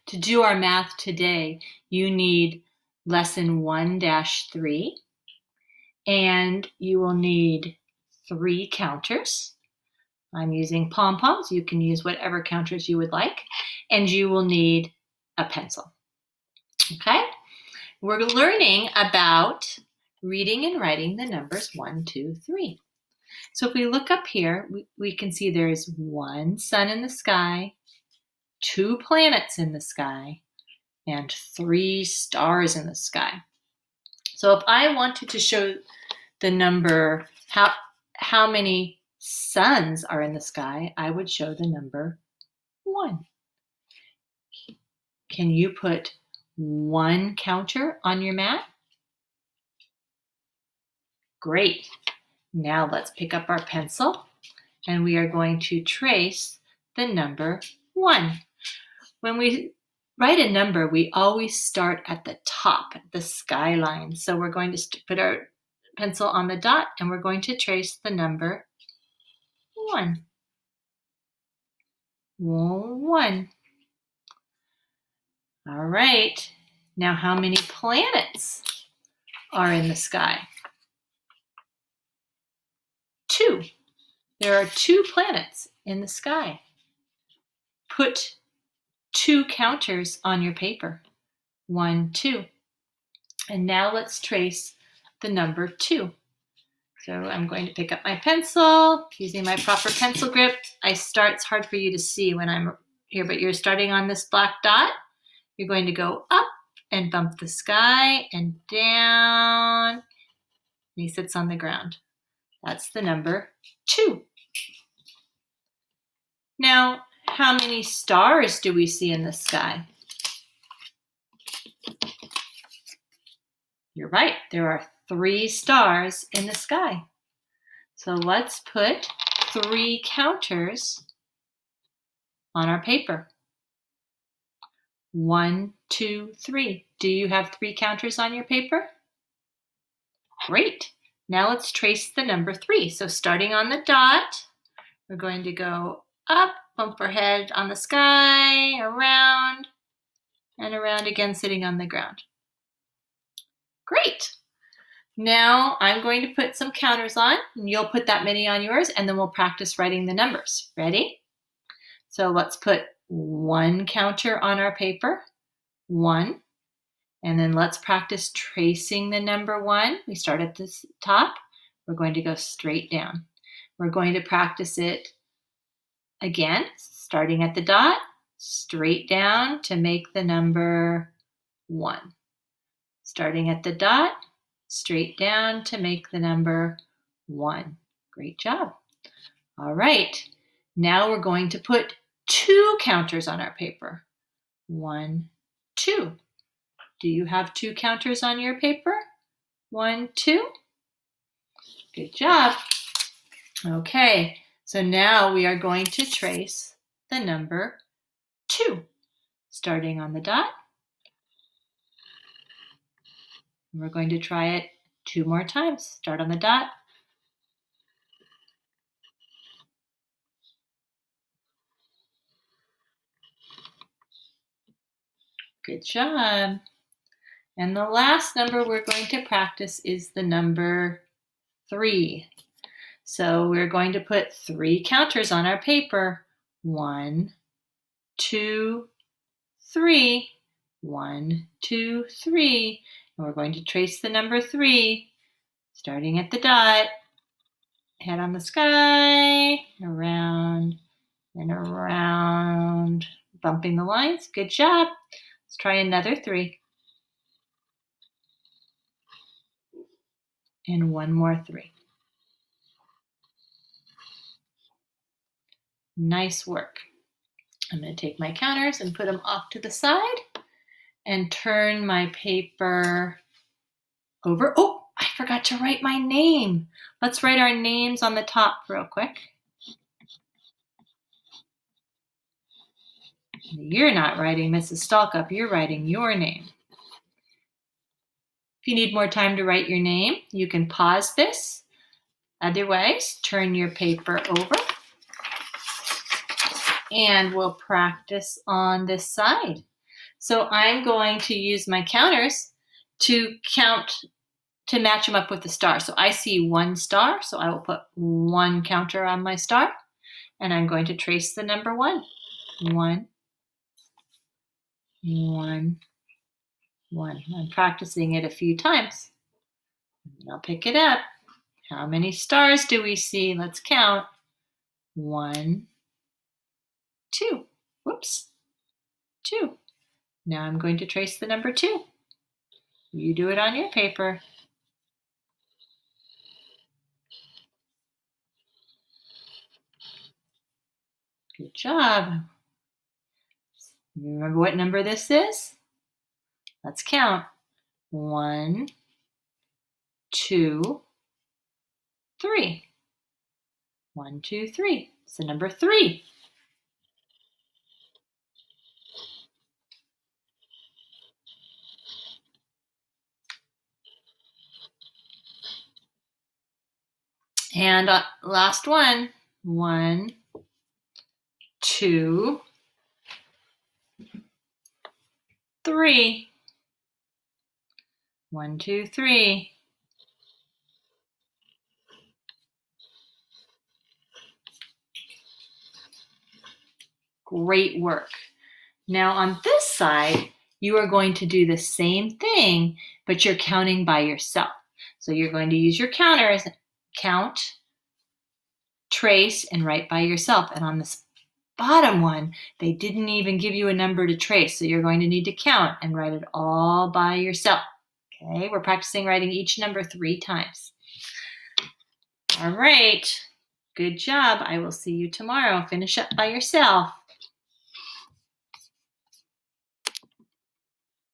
To do our math today, you need lesson 1-3, and you will need 3 counters. I'm using pom-poms. You can use whatever counters you would like. And you will need a pencil. Okay? We're learning about reading and writing the numbers 1, 2, 3. So if we look up here, we can see there's 1 sun in the sky, 2 planets in the sky, and 3 stars in the sky. So if I wanted to show the number, how many suns are in the sky, I would show the number 1. Can you put 1 counter on your mat? Great. Now let's pick up our pencil and we are going to trace the number 1. When we write a number, we always start at the top, the skyline. So we're going to put our pencil on the dot and we're going to trace the number 1. 1. All right. Now how many planets are in the sky? 2. There are 2 planets in the sky. Put 2 counters on your paper. 1, 2. And now let's trace the number 2. So I'm going to pick up my pencil using my proper pencil grip. It's hard for you to see when I'm here, but you're starting on this black dot. You're going to go up and bump the sky and down. And he sits on the ground. That's the number 2. Now, how many stars do we see in the sky? You're right, there are 3 stars in the sky. So let's put 3 counters on our paper. 1, 2, 3. Do you have 3 counters on your paper? Great. Now let's trace the number 3. So starting on the dot, we're going to go up, bump our head on the sky, around, and around again, sitting on the ground. Great. Now I'm going to put some counters on, and you'll put that many on yours, and then we'll practice writing the numbers. Ready? So let's put 1 counter on our paper, 1, and then let's practice tracing the number 1. We start at the top. We're going to go straight down. We're going to practice it again, starting at the dot, straight down to make the number 1. Starting at the dot, straight down to make the number 1. Great job. All right, now we're going to put 2 counters on our paper. 1, 2. Do you have 2 counters on your paper? 1, 2. Good job. Okay, so now we are going to trace the number 2, starting on the dot. And we're going to try it 2 more times. Start on the dot. Good job. And the last number we're going to practice is the number 3. So we're going to put 3 counters on our paper. 1, 2, 3. 1, 2, 3. And we're going to trace the number 3, starting at the dot, head on the sky, around and around, bumping the lines. Good job. Let's try another 3. And 1 more 3. Nice work. I'm going to take my counters and put them off to the side and turn my paper over. Oh, I forgot to write my name. Let's write our names on the top real quick. You're not writing Mrs. Stalkup, you're writing your name. If you need more time to write your name, you can pause this. Otherwise, turn your paper over and we'll practice on this side. So I'm going to use my counters to count, to match them up with the star. So I see 1 star, so I will put 1 counter on my star, and I'm going to trace the number 1. 1, 1, 1. I'm practicing it a few times. I'll pick it up. How many stars do we see? Let's count. 1, 2. Whoops. 2. Now I'm going to trace the number 2. You do it on your paper. Good job. Remember what number this is? Let's count. 1, 2, 3. 1, 2, 3. It's the number 3. And last one. 1, 2, 3. 1, 2, 3. Great work. Now on this side, you are going to do the same thing, but you're counting by yourself. So you're going to use your counters, count, trace, and write by yourself. And on this bottom one, they didn't even give you a number to trace. So you're going to need to count and write it all by yourself. Okay, we're practicing writing each number 3 times. All right, good job. I will see you tomorrow. Finish up by yourself.